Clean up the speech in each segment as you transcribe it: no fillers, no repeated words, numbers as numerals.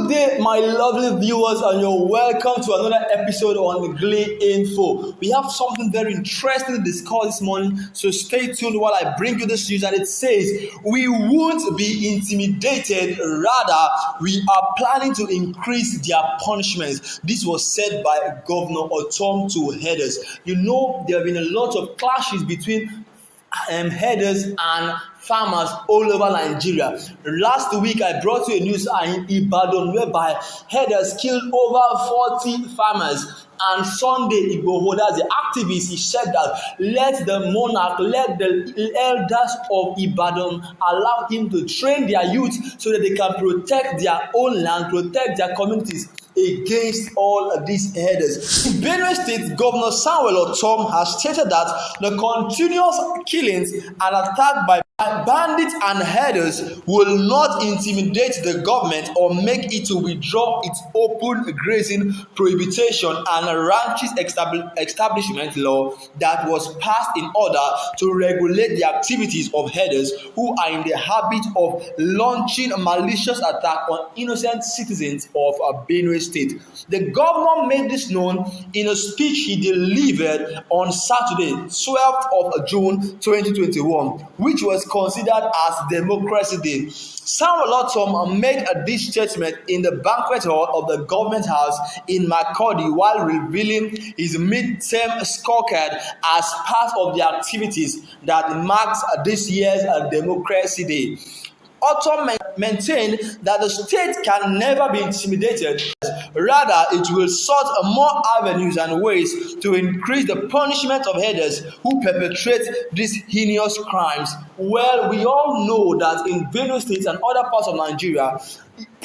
Good day, my lovely viewers, and you're welcome to another episode on Glee Info. We have something very interesting to discuss this morning, so stay tuned while I bring you this news. And it says, we won't be intimidated, rather, we are planning to increase their punishments. This was said by Governor Ortom to headers. You know, there have been a lot of clashes between herders and farmers all over Nigeria. Last week, I brought you a news in Ibadan whereby herders killed over 40 farmers. And Sunday, Igboho, that's the activist, he said that let the monarch, let the elders of Ibadan allow him to train their youth so that they can protect their own land, protect their communities against all these herders. In Benue State, Governor Samuel Ortom has stated that the continuous killings and attack by bandits and herders will not intimidate the government or make it to withdraw its open grazing prohibition and ranches establishment law that was passed in order to regulate the activities of herders who are in the habit of launching malicious attack on innocent citizens of Benue State. The governor made this known in a speech he delivered on Saturday, 12th of June 2021, which was considered as Democracy Day. Samuel Ortom made this statement in the banquet hall of the government house in Makurdi while revealing his mid-term scorecard as part of the activities that marks this year's Democracy Day. Ortom maintained that the state can never be intimidated. Rather, it will sought more avenues and ways to increase the punishment of herders who perpetrate these heinous crimes. Well, we all know that in Benue State and other parts of Nigeria,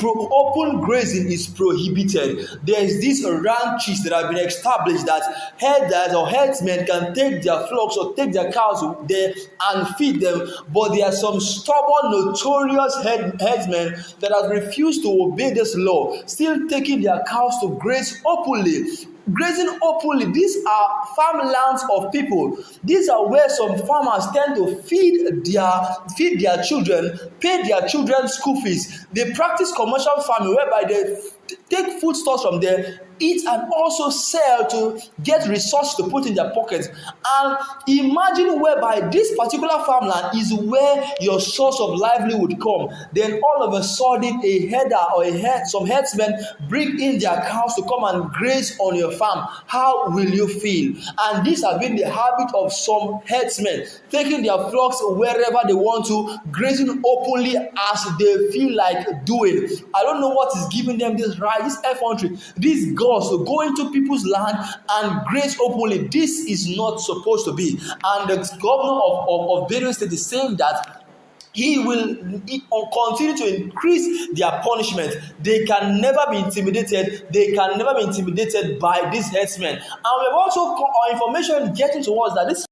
open grazing is prohibited. There is these ranches that have been established that herders or herdsmen can take their flocks or take their cows there and feed them, but there are some stubborn, notorious herdsmen that have refused to obey this law, still taking their cows to graze openly. Grazing openly, these are farmlands of people. These are where some farmers tend to feed their children, pay their children's school fees. They practice commercial farming whereby they take foodstuffs from there, eat, and also sell to get resources to put in their pockets. And imagine whereby this particular farmland is where your source of livelihood come. Then all of a sudden, a herder or some herdsmen bring in their cows to come and graze on your farm. How will you feel? And this has been the habit of some herdsmen, taking their flocks wherever they want to, grazing openly as they feel like doing. I don't know what is giving them this right, this effrontery, this guts to go into people's land and graze openly. This is not supposed to be. And the governor of Benue State is saying that he will continue to increase their punishment. They can never be intimidated. They can never be intimidated by these herdsmen. And we have also our information getting towards that these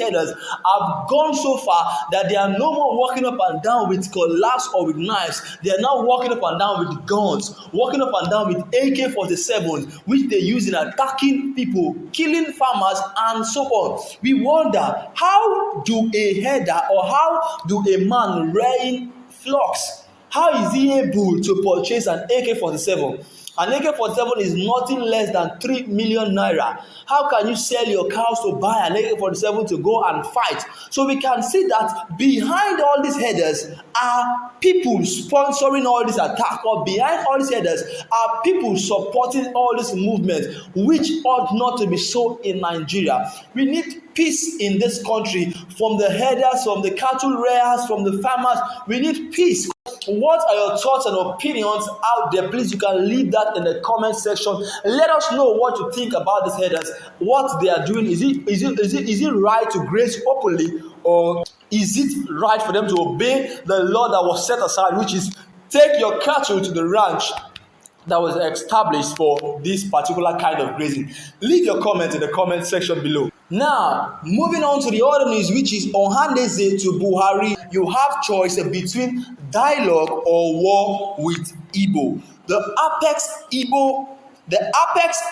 herders have gone so far that they are no more walking up and down with cutlass or with knives. They are now walking up and down with guns, walking up and down with AK-47s, which they use in attacking people, killing farmers, and so on. We wonder, how do a herder or how do a man rearing flocks, how is he able to purchase an AK-47? An AK-47 is nothing less than 3 million naira. How can you sell your cows to buy an AK-47 to go and fight? So we can see that behind all these headers are people sponsoring all this attack, or behind all these headers are people supporting all this movement, which ought not to be so in Nigeria. We need peace in this country, from the herders, from the cattle rearers, from the farmers. We need peace. What are your thoughts and opinions out there? Please, you can leave that in the comment section. Let us know what you think about these herders, what they are doing. Is it right to graze openly, or is it right for them to obey the law that was set aside, which is take your cattle to the ranch that was established for this particular kind of grazing? Leave your comment in the comment section below. Now, moving on to the other news, which is Ohaneze to Buhari. You have choice between dialogue or war with Igbo. The Apex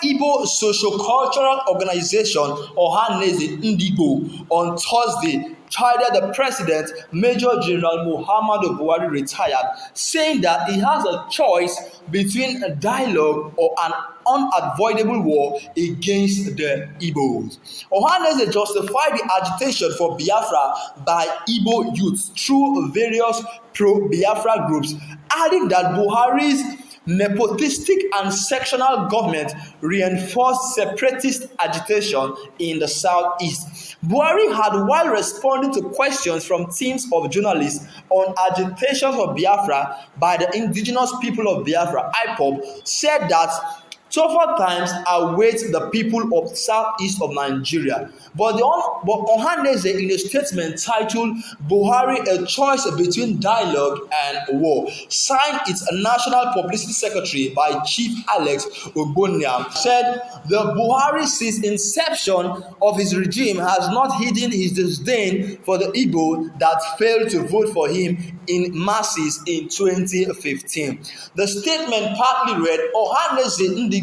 Igbo Socio-Cultural Organization, Ohaneze Ndigbo, on Thursday chided the president, Major General Muhammadu Buhari, retired, saying that he has a choice between a dialogue or an unavoidable war against the Igbos. Ohaneze justified the agitation for Biafra by Igbo youth through various pro-Biafra groups, adding that Buhari's nepotistic and sectional government reinforced separatist agitation in the southeast. Buhari had, while responding to questions from teams of journalists on agitation for Biafra by the indigenous people of Biafra, IPOB, said that tougher times await the people of southeast of Nigeria. But Ohaneze, in a statement titled Buhari, a choice between dialogue and war, signed its national publicity secretary by Chief Alex Ogbonia, said the Buhari since inception of his regime has not hidden his disdain for the Igbo that failed to vote for him in masses in 2015. The statement partly read, Ohaneze Ndigo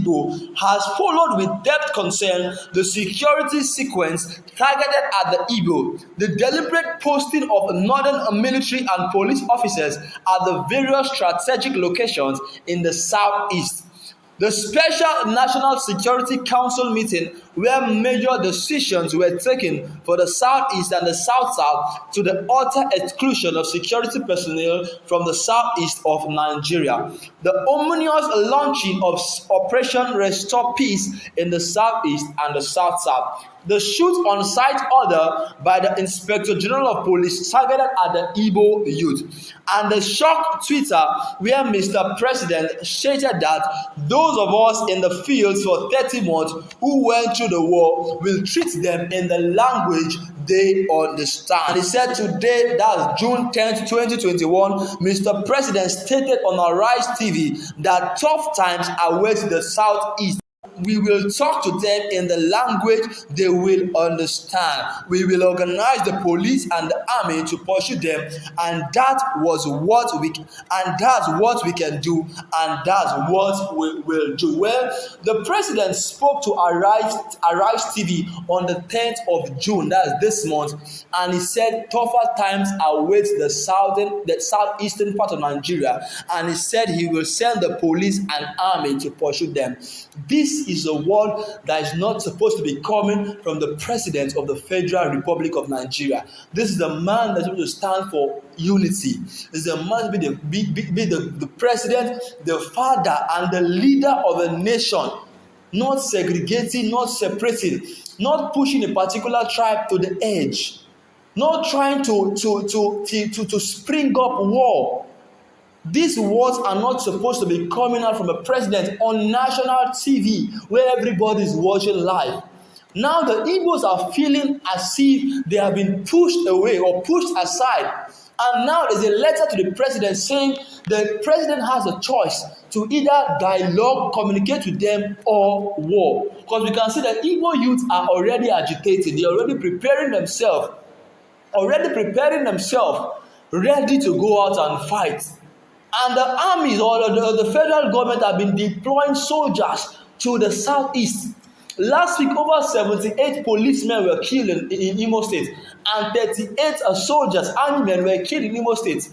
has followed with depth concern the security sequence targeted at the Igbo, the deliberate posting of northern military and police officers at the various strategic locations in the southeast. The Special National Security Council meeting, where major decisions were taken for the Southeast and the South-South to the utter exclusion of security personnel from the Southeast of Nigeria. The ominous launching of Operation Restore Peace in the Southeast and the South-South. The shoot-on-sight order by the Inspector General of Police targeted at the Igbo youth, and the shock Twitter where Mr. President stated that those of us in the fields for 30 months who went through the war will treat them in the language they understand. And he said today, that's June 10th, 2021, Mr. President stated on Arise TV that tough times await the Southeast. We will talk to them in the language they will understand. We will organize the police and the army to pursue them, and that's what we can do, and that's what we will do. Well, the president spoke to Arise TV on the 10th of June, that's this month, and he said tougher times await the southeastern part of Nigeria, and he said he will send the police and army to pursue them. This is a word that is not supposed to be coming from the president of the Federal Republic of Nigeria. This is the man that's supposed to stand for unity. This is the man to be the president, the father, and the leader of a nation. Not segregating, not separating, not pushing a particular tribe to the edge, not trying to spring up war. These words are not supposed to be coming out from a president on national TV where everybody is watching live. Now the Igbos are feeling as if they have been pushed away or pushed aside. And now there's a letter to the president saying the president has a choice to either dialogue, communicate with them, or war. Because we can see that Igbo youth are already agitated. They're already preparing themselves, ready to go out and fight. And the armies or the federal government have been deploying soldiers to the southeast. Last week, over 78 policemen were killed in Imo State, and 38 soldiers, army men, were killed in Imo State.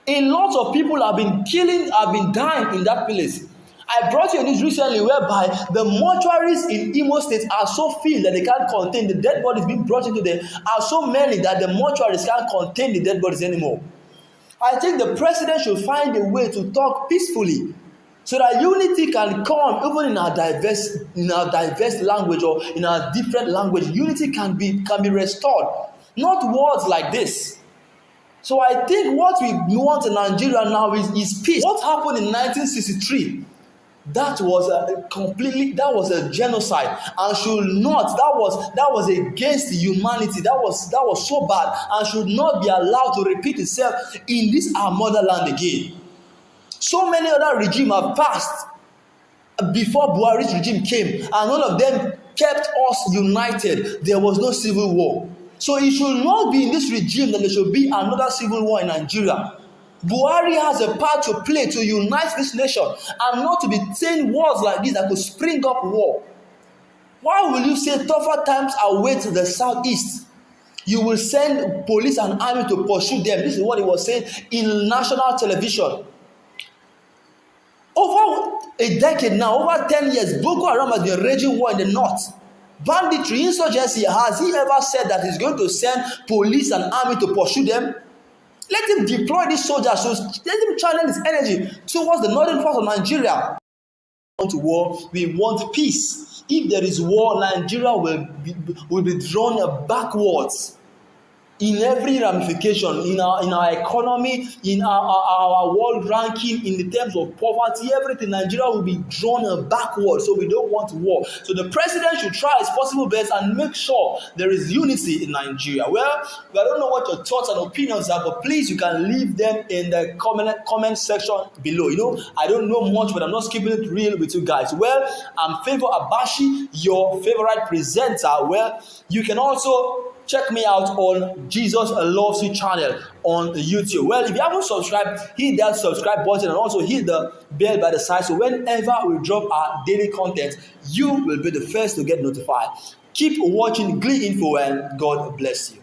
A lot of people have been dying in that place. I brought you a news recently whereby the mortuaries in Imo State are so filled that they can't contain the dead bodies being brought into them, are so many that the mortuaries can't contain the dead bodies anymore. I think the president should find a way to talk peacefully so that unity can come even in our diverse language or in our different language. Unity can be restored, not words like this. So I think what we want in Nigeria now is peace. What happened in 1963? That was a genocide, and that was against humanity. That was so bad and should not be allowed to repeat itself in this our motherland again. So many other regimes have passed before Buhari's regime came, and all of them kept us united. There was no civil war. So it should not be in this regime that there should be another civil war in Nigeria. Buhari has a part to play to unite this nation and not to be saying words like this that could spring up war. Why will you say tougher times await the southeast? You will send police and army to pursue them. This is what he was saying in national television. Over a decade now, over 10 years, Boko Haram has been raging war in the north. Banditry, insurgency, has he ever said that he's going to send police and army to pursue them? Let him deploy these soldiers, so let him channel his energy towards the northern part of Nigeria. We want war, we want peace. If there is war, Nigeria will be drawn backwards in every ramification, in our economy, in our world ranking, in the terms of poverty, everything. Nigeria will be drawn backwards, so we don't want war. So the president should try his possible best and make sure there is unity in Nigeria. Well, I don't know what your thoughts and opinions are, but please, you can leave them in the comment section below. I don't know much, but I'm not keeping it real with you guys. Well, I'm Favor Abashi, your favorite presenter. Well, you can also check me out on Jesus Loves You channel on YouTube. Well, if you haven't subscribed, hit that subscribe button and also hit the bell by the side, so whenever we drop our daily content, you will be the first to get notified. Keep watching Glee Info and God bless you.